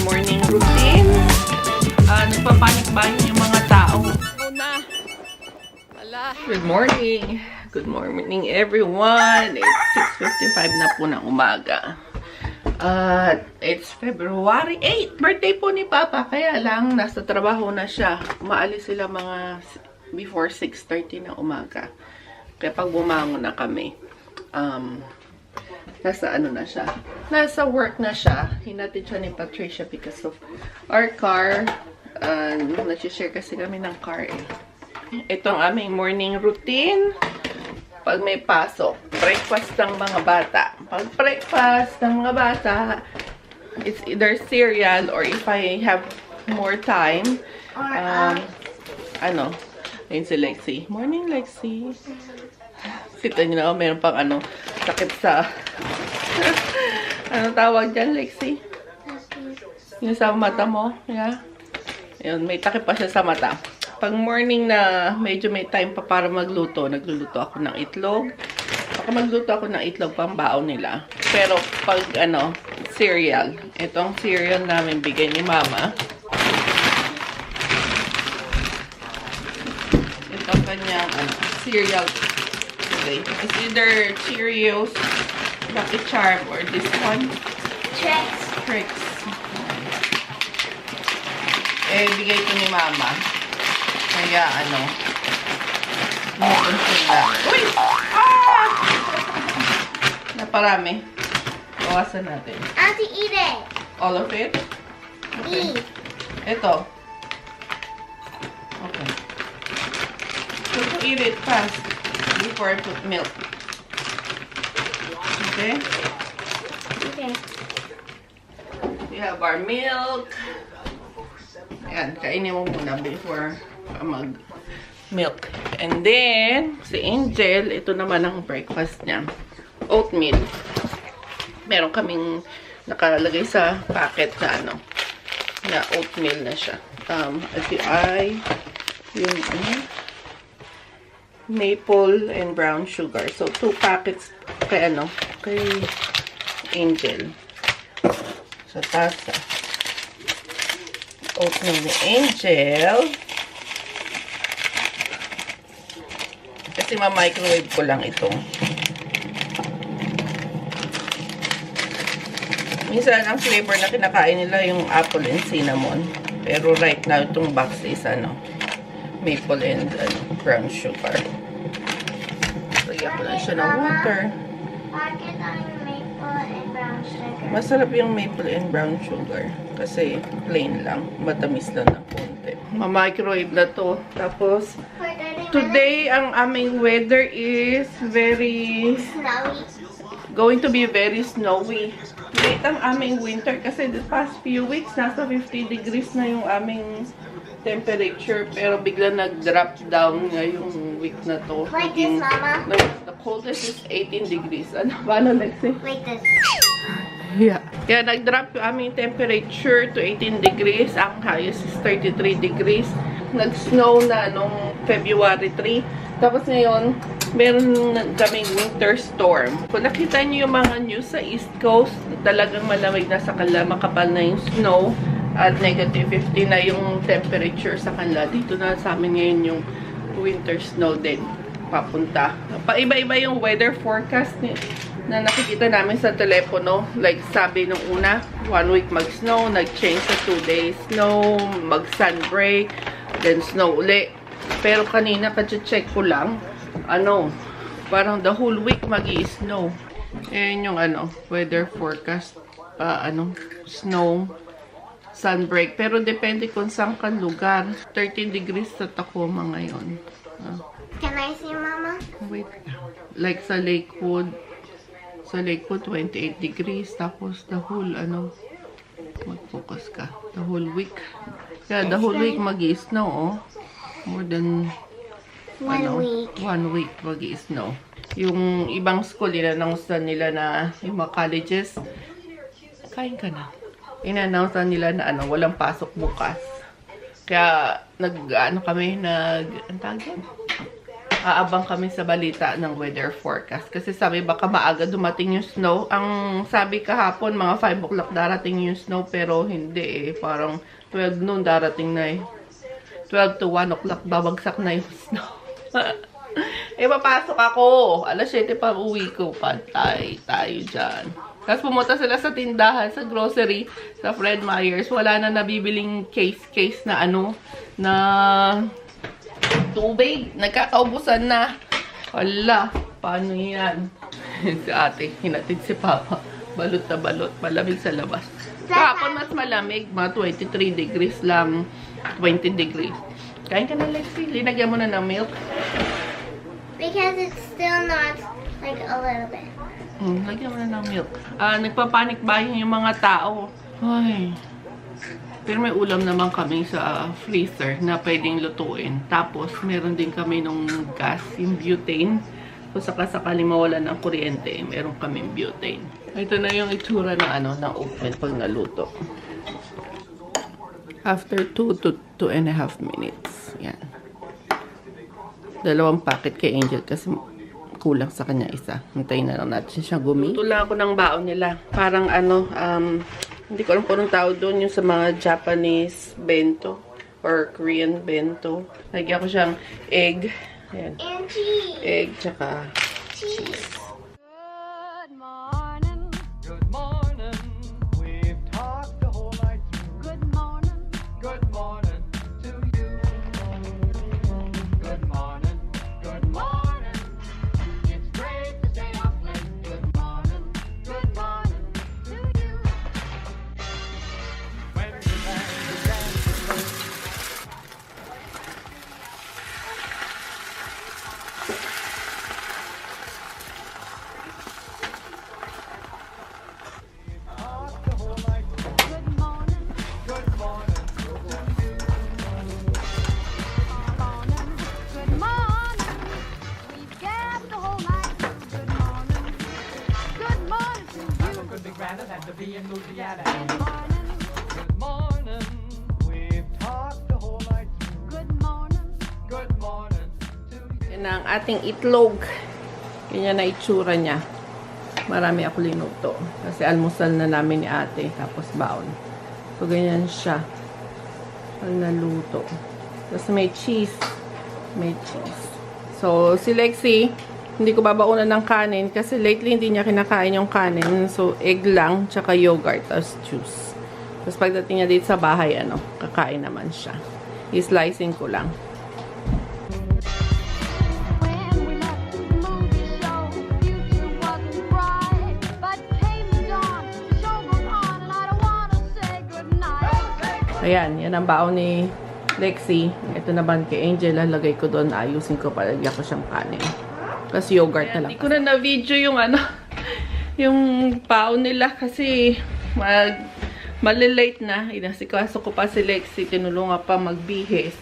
morning routine. Nagpapanik-banik yung mga tao. Good morning. Good morning everyone. It's 6:55 na po ng umaga. It's February 8. Birthday po ni Papa. Kaya lang, nasa trabaho na siya. Umaalis sila mga before 6:30 na umaga. Kaya pag bumangon na kami, nasa ano na siya. Nasa work na siya. Hinatid siya ni Patricia because of our car. Nag-share kasi kami ng car eh. Ito ang aming morning routine. Pag may pasok, breakfast ng mga bata. Pag breakfast ng mga bata, it's either cereal or if I have more time, ayun si Lexi. Morning, Lexi. Kita niyo na, meron pang sakit sa, tawag dyan, Lexi? Yung sa mata mo, yeah? Ayun, may takip pa siya sa mata. Pag morning na medyo may time pa para magluto, nagluluto ako ng itlog. Baka magluto ako ng itlog pang baon nila. Pero pag cereal. Itong cereal namin bigay ni Mama. Ito kanyang cereal. Okay. It's either Cheerios, Lucky Charm, or this one. Trix. Bigay ko ni Mama. Kaya uy! Naparami. Bawasan natin. Auntie, eat it. All of it? Okay. Ito. Okay. So, to eat it fast before I put milk. Okay? Okay. We have our milk. Ayan, kainin mo muna before mag-milk. And then, si Angel, ito naman ang breakfast niya. Oatmeal. Meron kaming nakalagay sa packet na na oatmeal na siya. Yung maple and brown sugar. So, 2 packets kay kay Angel. Sa tasa. Oatmeal ni Angel. Kasi ma-microwave ko lang ito. Minsan, ang flavor na kinakain nila yung apple and cinnamon. Pero right now, itong box is maple and brown sugar. Lagyan ko lang siya ng water. Bakit ang maple and brown sugar? Masarap yung maple and brown sugar. Kasi plain lang. Matamis lang ng konti. Ma-microwave na to. Tapos, today, ang aming weather is very Snowy. going to be very snowy. Late ang aming winter kasi the past few weeks, nasa 50 degrees na yung aming temperature. Pero bigla nag-drop down ngayong week na to. Like this, Mama? The coldest is 18 degrees. Paano, Lexi? Like this. Yeah. Kaya nag-drop yung aming temperature to 18 degrees. Ang highest is 33 degrees. Nag-snow na nung February 3. Tapos ngayon, meron kaming winter storm. Kung nakita niyo yung mga news sa East Coast, talagang malamig na sa kanila, makapal na yung snow at negative 50 na yung temperature sa kanila. Dito na sa amin ngayon yung winter snow din papunta. Paiba-iba yung weather forecast na nakikita namin sa telepono. Like sabi nung una, 1 week mag-snow, nag-change sa 2 days snow, mag-sun break, then snow uli. Pero kanina ka-check ko lang, parang the whole week magi-snow. Ayan yung weather forecast, snow, sunbreak. Pero depende kung saan kang lugar. 13 degrees sa Tacoma ngayon. Can I see, Mama? Wait. Like sa Lakewood. Sa Lakewood, 28 degrees. Tapos the whole, mag-focus ka. The whole week. Yeah, the whole week magi-snow, oh. More than 1 week. 1 week magi-snow. Yung ibang school, in-announce nila na yung mga colleges, kain ka na. In-announce nila na walang pasok bukas. Kaya, ang tawag yan? aabang kami sa balita ng weather forecast. Kasi sabi baka maaga dumating yung snow. Ang sabi kahapon, mga 5 o'clock darating yung snow, pero hindi eh. Parang 12 noon darating na eh. 12 to 1 o'clock babagsak na yung snow. Eh, papasok ako. Alas 7 pa uwi ko. Patay tayo dyan. Tapos pumunta sila sa tindahan, sa grocery, sa Fred Meyers. Wala na nabibiling case na ano, na tubig. Nagkakaubusan na. Wala, paano yan? Si ate, hinatid si Papa. Balot na balot. Malamig sa labas. Kahapon mas malamig. Mga 23 degrees lang. 20 degrees. Kain ka na, Lexi. Linagyan mo na ng milk. Because it's still not like a little bit. Lagyan mo na ng milk. Nagpapanik buying yung mga tao. Ay. Pero may ulam naman kami sa freezer na pwedeng lutuin. Tapos, meron din kami nung gas, yung butane. Kung sakasakaling mawalan ng kuryente, meron kaming butane. Ito na yung itsura ng ano, ng oatmeal pag naluto. After 2 to 2.5 minutes. Yan. 2 packet kay Angel kasi kulang sa kanya isa. Hintayin na lang natin siya gumi. Ito lang ako ng baon nila. Parang ano, hindi ko alam kung anong tawag doon, yung sa mga Japanese bento or Korean bento. Lagyan ko siyang egg. Ayan. And cheese. Egg, tsaka Cheese. Good morning. Good morning. We've talked the whole night through. Good morning. Good morning to you. Good morning. Good morning. It's great to stay up late. Good morning. Good morning to you. When the band began to play. Rather than to be in Louisiana. Good morning. Good morning. We've talked the whole night through. Good morning. Good morning to you. yan ang ating itlog. Ganyan na itsura niya. Marami ako linuto. Kasi almusal na namin ni ate. Tapos baon. So, ganyan siya. Pag naluto. Tapos may cheese. May cheese. So, si Lexi, hindi ko babaunan ng kanin kasi lately hindi niya kinakain yung kanin. So, egg lang, tsaka yogurt, tapos juice. Tapos pagdating niya dito sa bahay, ano, kakain naman siya. I-slicing ko lang. Ayan, yan ang baon ni Lexi. Ito naman kay Angel, lalagay ko doon. Ayusin ko, palagyan ko siyang kanin. Kasi yogurt na lang. Hindi ko na na-video yung ano, yung baon nila kasi malilate na. Inasikaso ko pa si Lexi, tinulungan pa magbihis.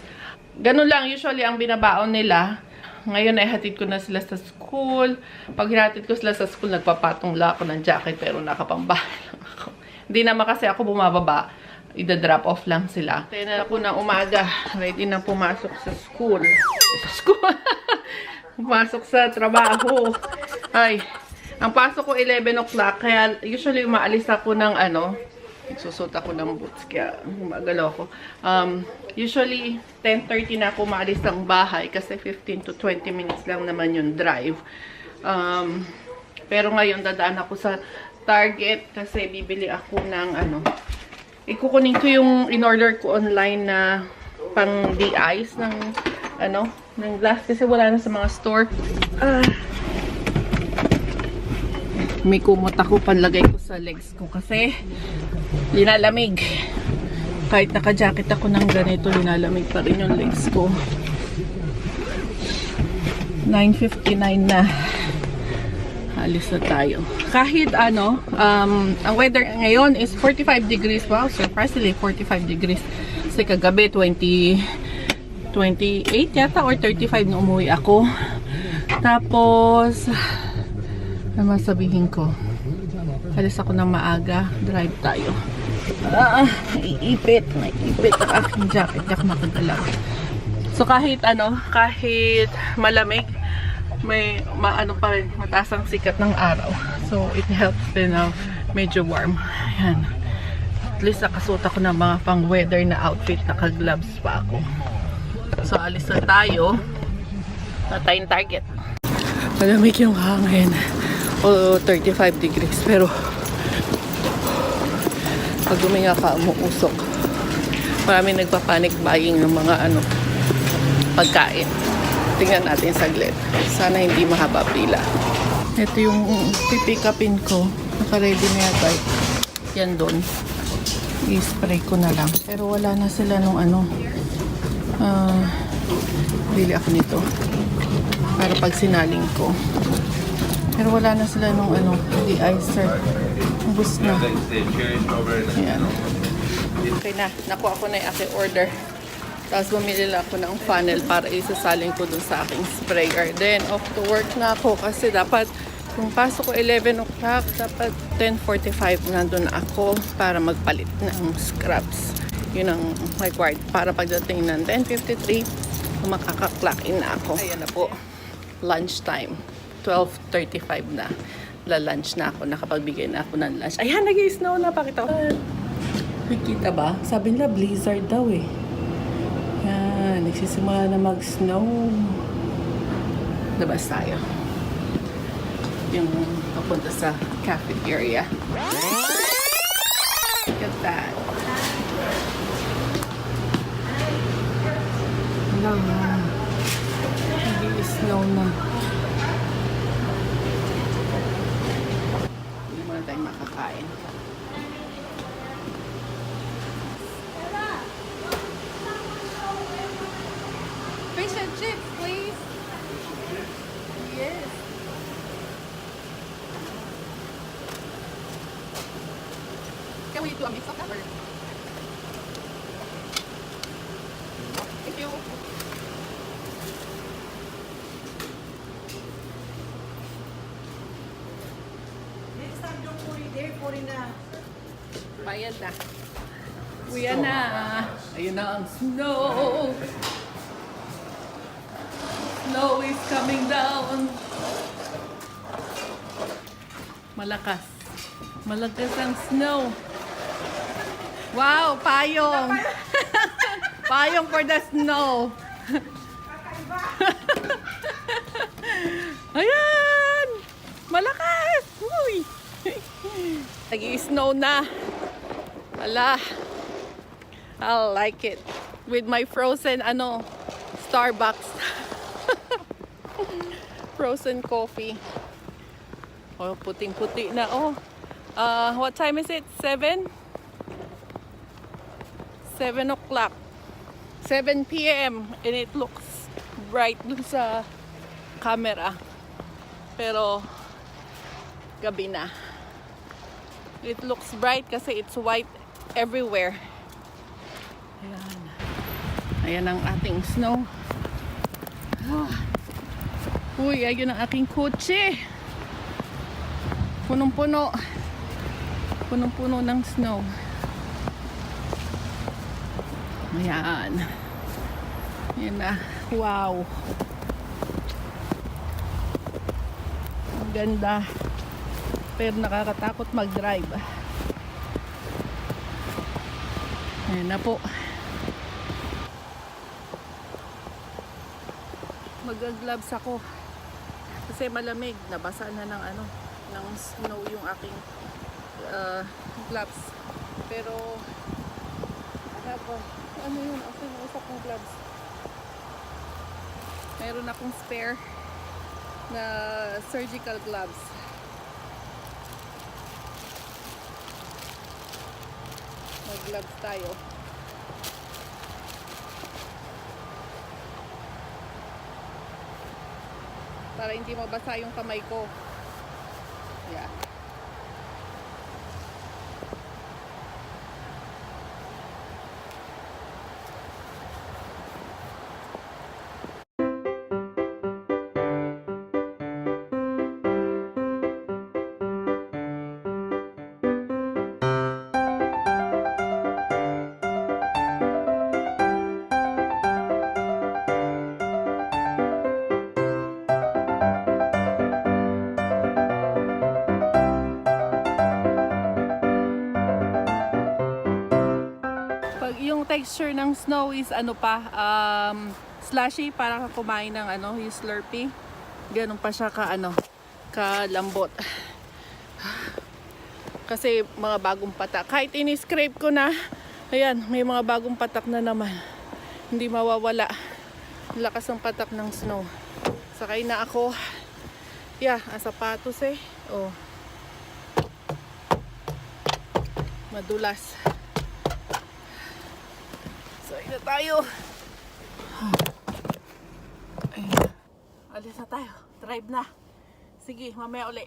Ganun lang, usually ang binabaon nila. Ngayon ay hatid ko na sila sa school. Pag hinatid ko sila sa school, nagpapatong lang ako ng jacket pero nakapambahay lang ako. Hindi naman kasi ako bumababa. Ida-drop off lang sila. Kaya na ako ng umaga. Ready na pumasok sa school. Sa school? Pumasok sa trabaho. Ay, ang pasok ko 11 o'clock. Kaya usually umaalis ako ng ano, susot ako ng boots. Kaya umagalaw ako. Usually 10:30 na ako umaalis ng bahay kasi 15 to 20 minutes lang naman yung drive. Pero ngayon dadaan ako sa Target kasi bibili ako ng ano, ikukunin ko yung in-order ko online na pang de-ice ng ano, ng glass kasi wala na sa mga store. May kumot ako, panlagay ko sa legs ko kasi linalamig. Kahit naka-jacket ako ng ganito, linalamig pa rin yung legs ko. 9:59 na. Alis na tayo. Kahit ano, ang weather ngayon is 45 degrees. Wow, surprisingly 45 degrees. Kasi kagabi 28 yata or 35 na umuwi ako. Tapos, ano masabihin ko? Alis ako ng maaga. Drive tayo. Naiipit ang aking jacket. Yak makagalaw. So kahit kahit malamig, may maano pa rin, mataas ang sikat ng araw. So it helps din na medyo warm. Ayan. At least nakasuot ako ng mga pang weather na outfit, naka-gloves pa ako. So alis na tayo. Na tayong target. Malamig yung hangin. O 35 degrees. Pero pag huminga ka, umuusok. Maraming nagpa-panic buying ng mga pagkain. Tingnan natin saglit. Sana hindi mahaba pila. Ito yung pipick upin ko. Naka-ready na yata. Yan doon. I-spray ko na lang. Pero wala na sila nung bili ako nito. Para pag sinaling ko. Pero wala na sila nung de-icer. Ubus na. Ayan. Okay na. Nakuha ko na yung aking order. Tapos bumili lang ako ng funnel para isasalin ko dun sa aking sprayer. Then, off to work na ako kasi dapat, kung pasok ko 11 o'clock, dapat 10:45 nandun ako para magpalit ng scraps. Yun ang required. Para pagdating ng 10:53, makaka-clock in na ako. Ayan na po. Lunch time. 12:35 na. La-lunch na ako. Nakapagbigay na ako ng lunch. Ayan, nag-i-snow na. Pakita ko. Nakikita ba? Sabi nila, blizzard daw eh. Yan, nagsisimula na mag-snow. Labas tayo. Yung papunta sa cafeteria. Look at that. Hello. Nag-i-snow na. Hindi mo na tayo makakain. Fish and chips, please. Yes. Can we do a mix of that? Thank you. Next time, don't put it there, put it na. Bayad na. Uya na. Ayun na ang snow. Snow is coming down. Malakas. Malakas ang snow. Wow, payong. Payong for the snow. Ayan. Malakas. Uy. Nag-i-snow na. Ala. I like it. With my frozen Starbucks. Frozen coffee. Oh, puting-puti na. Oh. What time is it? 7? 7 o'clock. 7 p.m. And it looks bright dun sa camera. Pero gabi na. It looks bright kasi it's white everywhere. Ayan. Ayan ang ating snow. Uy, ayun ang aking kotse. Punong-puno. Punong-puno ng snow. Ayan. Ayan na. Wow. Ang ganda. Pero nakakatakot mag-drive. Ayan na po. Mag-gloves ako. Kasi malamig. Nabasa na ng snow yung aking gloves. Pero ano yun? Okay, nausap kong gloves. Meron akong spare na surgical gloves. Mag-gloves tayo. Para hindi mabasa yung kamay ko. Yeah. yung texture ng snow is ano pa, slushy, para kumain ng ano, yung Slurpee. Ganun pa siya ka ano, kalambot. Kasi mga bagong patak. Kahit ini-scrape ko na, ayan, may mga bagong patak na naman. Hindi mawawala. Lakas ng patak ng snow. Sakay na ako. Yeah, ang sapatos eh. Oh. Madulas. Sakay na tayo. Ayan. Alis na tayo. Drive na. Sige, mamaya uli.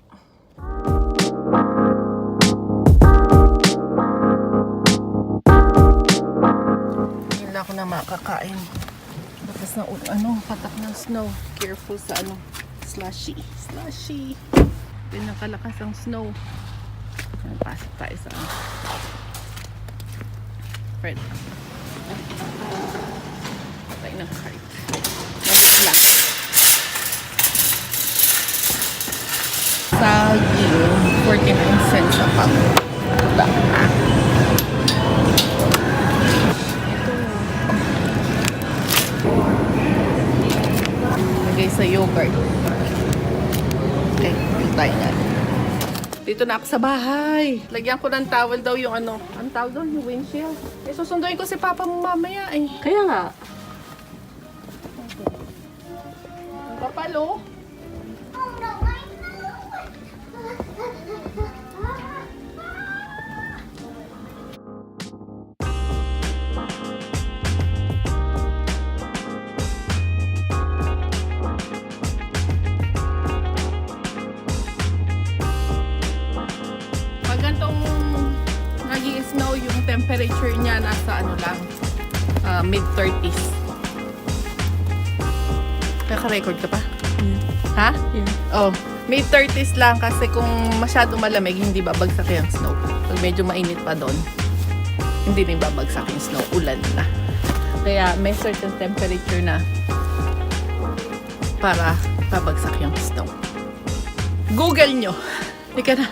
Hindi na ako na makakain. Lakas na ano, patak ng snow. Careful sa ano, slushy. Slushy. Pinakalakas ang snow. Pasok tayo sa ano. Fred. Patay ng cart. Malit lang. Saging. 49 cents a pound. Ito. Lagay sa yogurt. Okay, tayo na. Dito na ako sa bahay. Lagyan ko ng towel daw yung ano. Ang tawag doon, yung windshield. Eh, susunduin ko si Papa mo mamaya eh. Kaya nga. Ang kapalo. Pag gantong nag-i-snow, yung temperature niya nasa ano lang, mid-30s. Naka-record ka pa? Ha? Oh, mid-30s lang kasi kung masyado malamig, hindi babagsak yung snow. Pag medyo mainit pa doon, hindi rin babagsak yung snow. Ulan na. Kaya may certain temperature na para babagsak yung snow. Google nyo. Hindi ka na.